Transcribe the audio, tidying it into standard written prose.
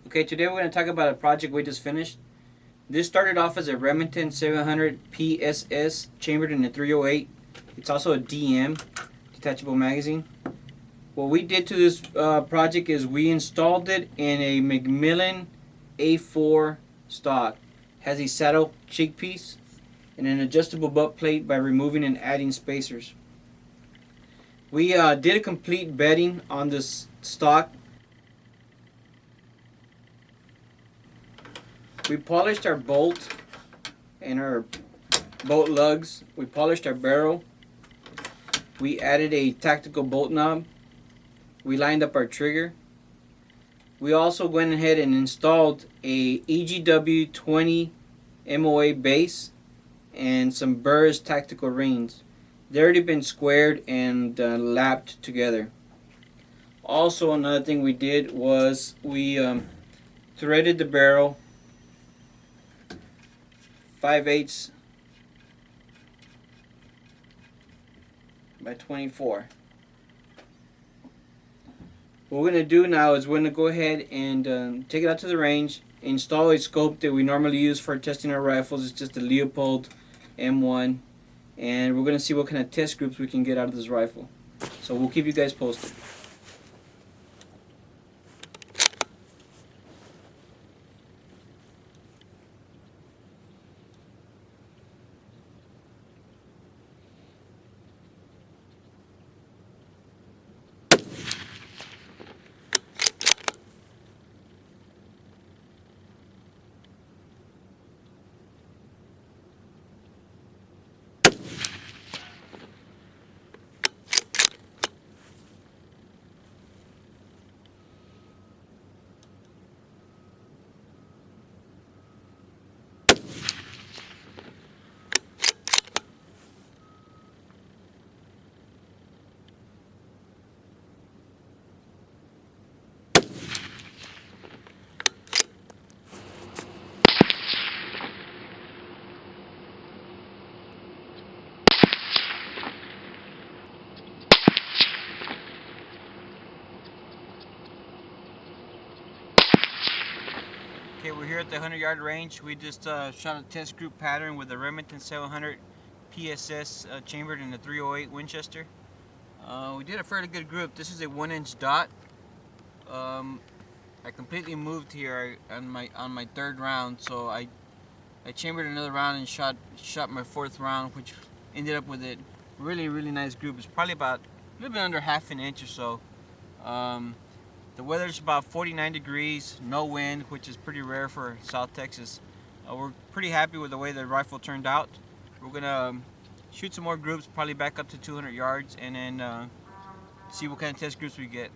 Okay, today we're going to talk about a project we just finished. This started off as a Remington 700 PSS chambered in a 308. It's also a DM, detachable magazine. What we did to this project is we installed it in a McMillan A4 stock. Has a saddle cheek piece and an adjustable butt plate by removing and adding spacers. We did a complete bedding on this stock. We polished our bolt and our bolt lugs. We polished our barrel. We added a tactical bolt knob. We lined up our trigger. We also went ahead and installed a EGW 20 MOA base and some Burrs tactical rings. They've already been squared and lapped together. Also, another thing we did was we threaded the barrel 5/8 by 24. What we're going to do now is we're going to go ahead and take it out to the range, install a scope that we normally use for testing our rifles. It's just a Leopold M1, and we're going to see what kind of test groups we can get out of this rifle. So we'll keep you guys posted. Okay, we're here at the 100-yard range. We just shot a test group pattern with the Remington 700 PSS chambered in a 308 Winchester. We did a fairly good group. This is a 1-inch dot. I completely moved here on my third round, so I chambered another round and shot my fourth round, which ended up with a really nice group. It's probably about a little bit under half an inch or so. The weather's about 49 degrees, no wind, which is pretty rare for South Texas. We're pretty happy with the way the rifle turned out. We're gonna shoot some more groups, probably back up to 200 yards, and then see what kind of test groups we get.